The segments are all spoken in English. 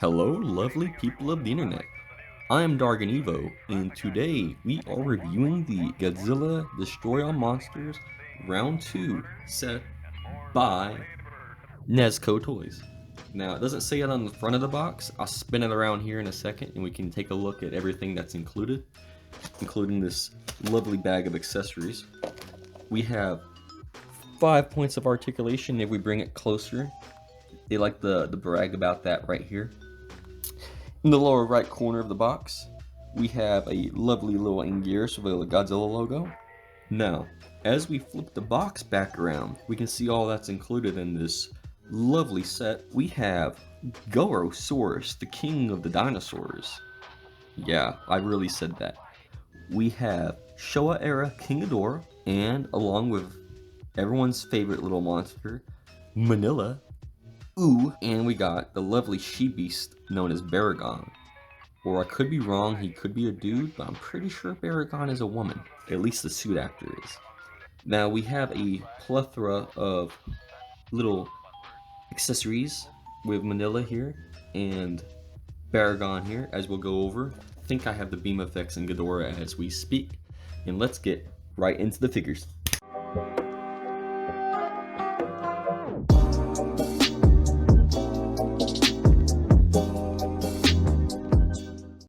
Hello, lovely people of the internet. I am DargonEvo, and today we are reviewing the Godzilla Destroy All Monsters Round 2 set by Mezco Toys. Now, it doesn't say it on the front of the box. I'll spin it around here in a second and we can take a look at everything that's included, including this lovely bag of accessories. We have 5 points of articulation if we bring it closer. They like the brag about that right here. In the lower right corner of the box, we have a lovely little Anguirus with a Godzilla logo. Now, as we flip the box back around, we can see all that's included in this lovely set. We have Gorosaurus, the king of the dinosaurs. Yeah, I really said that. We have Showa era King Ghidorah, and along with everyone's favorite little monster, Manila. Ooh, and we got the lovely she-beast known as Baragon. Or I could be wrong, he could be a dude, but I'm pretty sure Baragon is a woman. At least the suit actor is. Now we have a plethora of little accessories with Manila here and Baragon here, as we'll go over. I think I have the beam effects in Ghidorah as we speak. And let's get right into the figures.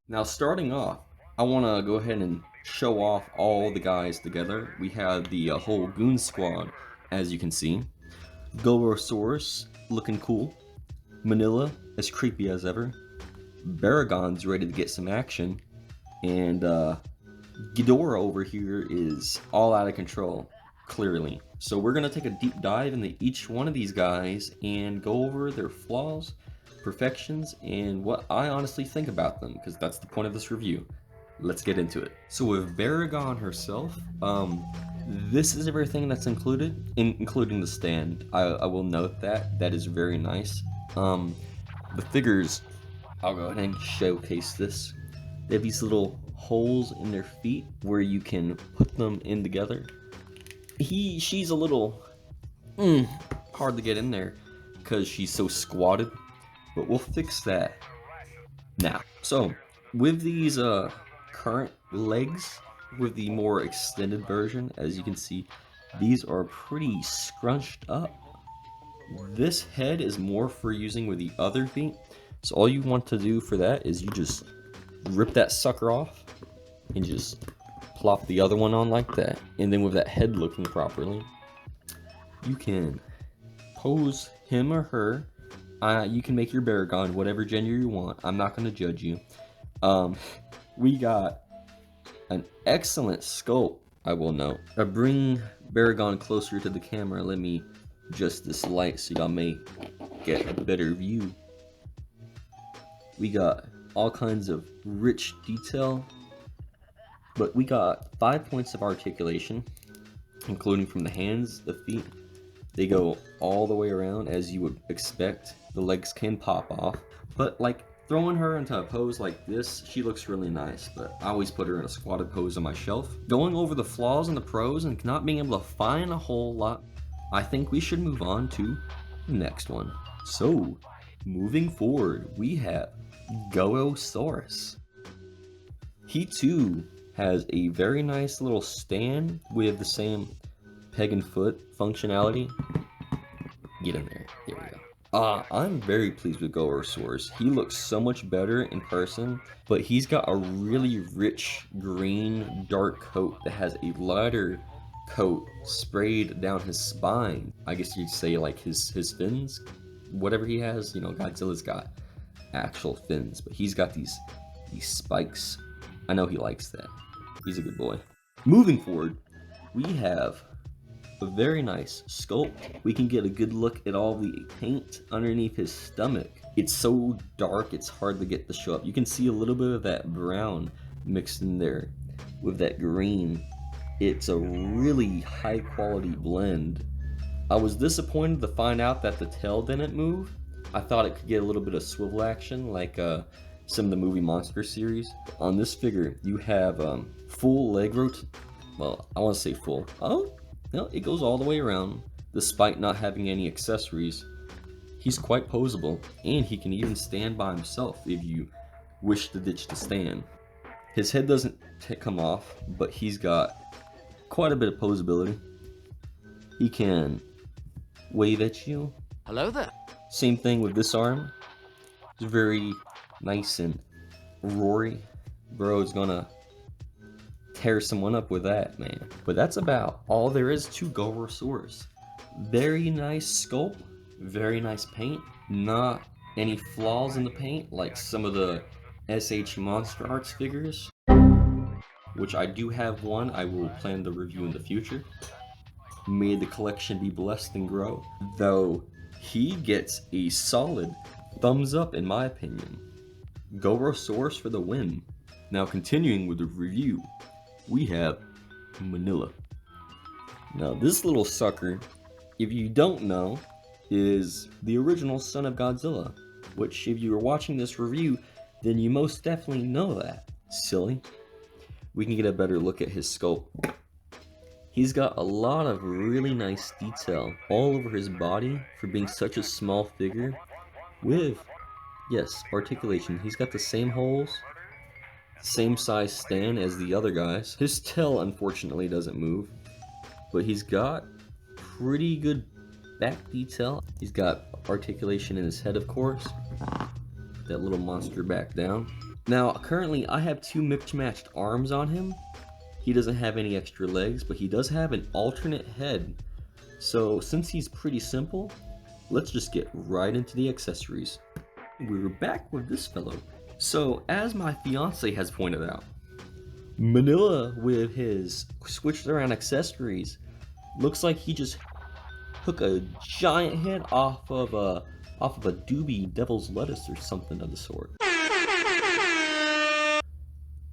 Now starting off, I want to go ahead and show off all the guys together. We have the whole goon squad, as you can see. Gorosaurus, looking cool. Manila, as creepy as ever. Baragon's ready to get some action. And Ghidorah over here is all out of control, clearly. So we're going to take a deep dive into each one of these guys and go over their flaws, perfections, and what I honestly think about them, because that's the point of this review. Let's get into it. So with Baragon herself, this is everything that's included, including the stand. I will note that is very nice. The figures, I'll go ahead and showcase this. They have these little holes in their feet where you can put them in together. She's a little hard to get in there because she's so squatted. But we'll fix that now. So, with these current legs, with the more extended version, as you can see, these are pretty scrunched up. This head is more for using with the other feet. So all you want to do for that is you just rip that sucker off and just plop the other one on like that. And then with that head looking properly, you can pose him or her. You can make your Baragon whatever gender you want. I'm not going to judge you. We got an excellent sculpt, I will note. I bring Baragon closer to the camera. Let me adjust this light so y'all may get a better view. We got all kinds of rich detail. But we got 5 points of articulation, including from the hands, the feet. They go all the way around as you would expect. The legs can pop off, but like throwing her into a pose like this, she looks really nice, but I always put her in a squatted pose on my shelf. Going over the flaws and the pros and not being able to find a whole lot, I think we should move on to the next one. So, moving forward, we have Gorosaurus. He too has a very nice little stand with the same peg and foot functionality. Get in there. There we go. I'm very pleased with Gorosaurus. He looks so much better in person, but he's got a really rich green dark coat that has a lighter coat sprayed down his spine. I guess you'd say like his fins, whatever he has. You know, Godzilla's got actual fins, but he's got these spikes. I know he likes that. He's a good boy. Moving forward, we have a very nice sculpt. We can get a good look at all the paint underneath his stomach. It's so dark, it's hard to get to show up. You can see a little bit of that brown mixed in there with that green. It's a really high quality blend. I was disappointed to find out that the tail didn't move. I thought it could get a little bit of swivel action like some of the movie monster series. On this figure, you have full leg well, I want to say full. Oh, no, it goes all the way around, despite not having any accessories. He's quite posable, and he can even stand by himself if you wish to ditch the stand. His head doesn't come off, but he's got quite a bit of posability. He can wave at you. Hello there. Same thing with this arm. It's very nice and roary. Bro is gonna tear someone up with that, man. But that's about all there is to Godzillasaurus. Very nice sculpt, very nice paint. Not any flaws in the paint like some of the SH Monster Arts figures, which I do have one I will plan to review in the future. May the collection be blessed and grow, though he gets a solid thumbs up in my opinion. Godzillasaurus for the win. Now continuing with the review, we have Manila. Now this little sucker, if you don't know, is the original son of Godzilla, which if you are watching this review, then you most definitely know that. Silly. We can get a better look at his sculpt. He's got a lot of really nice detail all over his body for being such a small figure with, yes, articulation. He's got the same holes, same size stand as the other guys. His tail unfortunately doesn't move, but he's got pretty good back detail. He's got articulation in his head, of course. That little monster back down. Now currently I have two mixed-matched arms on him. He doesn't have any extra legs, but he does have an alternate head. So since he's pretty simple, let's just get right into the accessories. We're back with this fellow. So as my fiance has pointed out, Manila with his switched around accessories looks like he just took a giant hit off of a doobie devil's lettuce or something of the sort.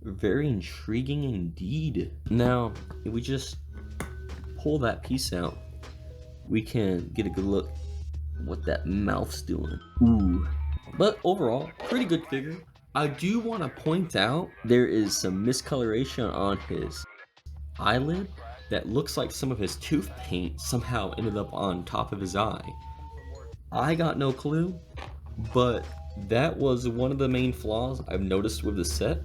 Very intriguing indeed. Now, if we just pull that piece out, we can get a good look at what that mouth's doing. Ooh. But overall, pretty good figure. I do want to point out there is some miscoloration on his eyelid that looks like some of his tooth paint somehow ended up on top of his eye. I got no clue, but that was one of the main flaws I've noticed with the set.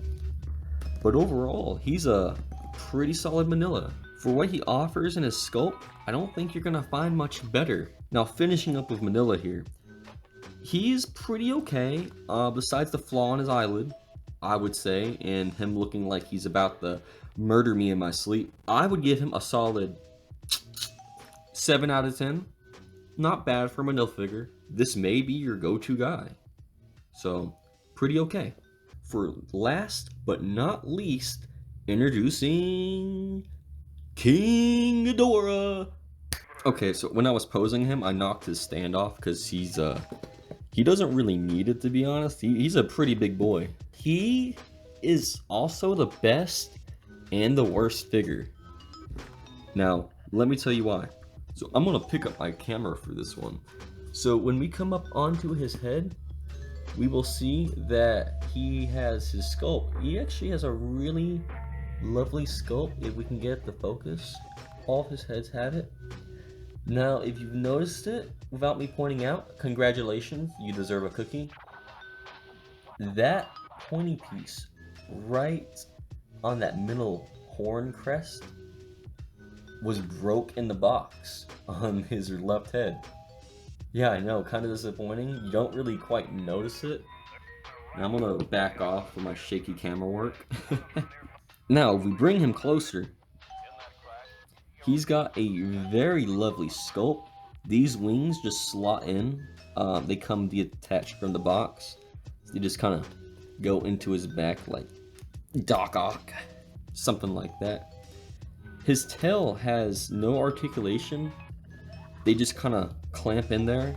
But overall, he's a pretty solid Manila. For what he offers in his sculpt, I don't think you're gonna find much better. Now finishing up with Manila here, he's pretty okay, besides the flaw in his eyelid, I would say, and him looking like he's about to murder me in my sleep. I would give him a solid 7 out of 10. Not bad for a Manila figure. This may be your go-to guy. So, pretty okay. For last but not least, introducing King Ghidorah. Okay, so when I was posing him, I knocked his stand off because he doesn't really need it, to be honest. He's a pretty big boy. He is also the best and the worst figure. Now, let me tell you why. So I'm gonna pick up my camera for this one. So when we come up onto his head, we will see that he has his sculpt. He actually has a really lovely sculpt if we can get the focus. All of his heads have it. Now, if you've noticed it, without me pointing out, congratulations, you deserve a cookie. That pointy piece right on that middle horn crest was broke in the box on his left head. Yeah, I know, kind of disappointing. You don't really quite notice it. And I'm gonna back off with my shaky camera work. Now, if we bring him closer, he's got a very lovely sculpt. These wings just slot in. They come detached from the box. They just kind of go into his back like Doc Ock, something like that. His tail has no articulation. They just kind of clamp in there.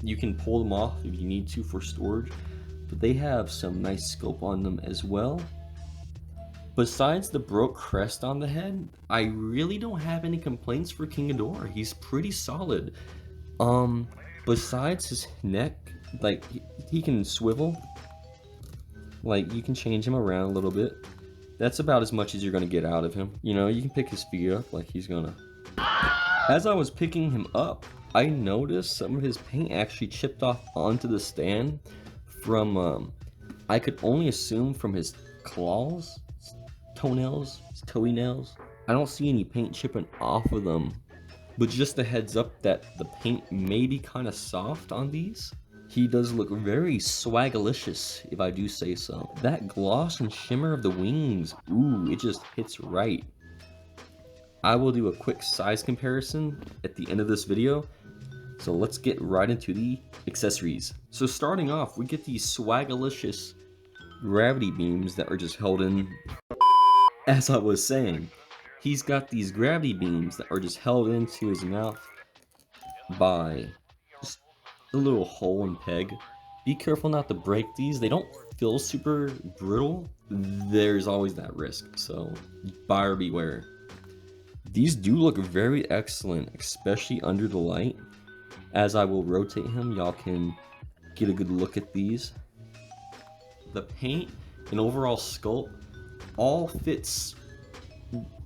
You can pull them off if you need to for storage, but they have some nice scope on them as well. Besides the broke crest on the head, I really don't have any complaints for King Ghidorah. He's pretty solid. Besides his neck, like he can swivel. Like you can change him around a little bit. That's about as much as you're gonna get out of him. You know, you can pick his feet up like he's gonna. As I was picking him up, I noticed some of his paint actually chipped off onto the stand from, I could only assume from his claws, toenails, his toey nails. I don't see any paint chipping off of them, but just a heads up that the paint may be kind of soft on these. He does look very swagalicious, if I do say so. That gloss and shimmer of the wings, ooh, it just hits right. I will do a quick size comparison at the end of this video, so let's get right into the accessories. So starting off, we get these swagalicious gravity beams that are just held in. As I was saying, he's got these gravity beams that are just held into his mouth by just a little hole and peg. Be careful not to break these. They don't feel super brittle. There's always that risk, so buyer beware. These do look very excellent, especially under the light. As I will rotate him, y'all can get a good look at these. The paint and overall sculpt all fits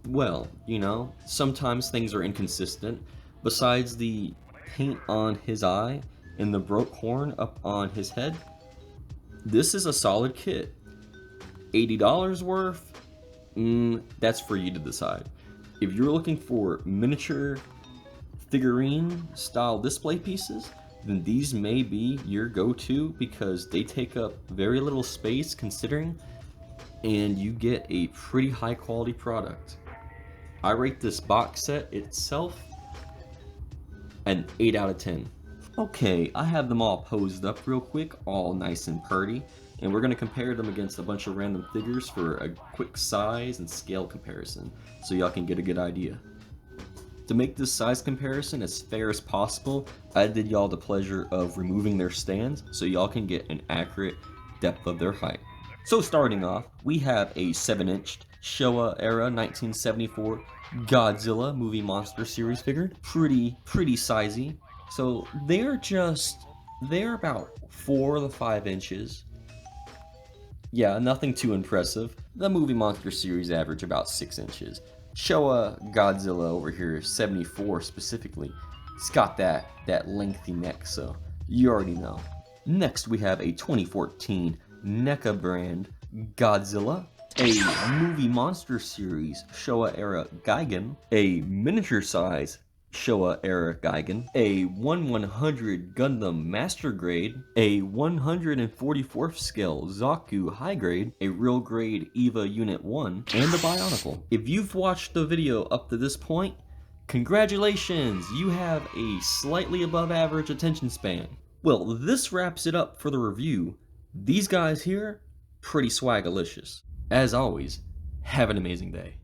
well, you know. Sometimes things are inconsistent. Besides the paint on his eye and the broke horn up on his head, this is a solid kit. $80 worth? That's for you to decide. If you're looking for miniature figurine style display pieces, then these may be your go-to because they take up very little space considering, and you get a pretty high quality product. I rate this box set itself an 8 out of 10. Okay, I have them all posed up real quick, all nice and pretty, and we're going to compare them against a bunch of random figures for a quick size and scale comparison, so y'all can get a good idea. To make this size comparison as fair as possible, I did y'all the pleasure of removing their stands so y'all can get an accurate depth of their height. So starting off, we have a 7-inch Showa era 1974 Godzilla movie monster series figure. Pretty sizey. So they're about 4 to 5 inches. Yeah, nothing too impressive. The movie monster series average about 6 inches. Showa Godzilla over here, 74 specifically. It's got that lengthy neck, so you already know. Next we have a 2014 NECA brand Godzilla, a movie monster series Showa era Gigan, a miniature size Showa era Gigan, a 1/100 Gundam Master Grade, a 144th scale Zaku High Grade, a real grade EVA Unit 1, and a Bionicle. If you've watched the video up to this point, congratulations! You have a slightly above average attention span. Well, this wraps it up for the review. These guys here, pretty swagalicious. As always, have an amazing day.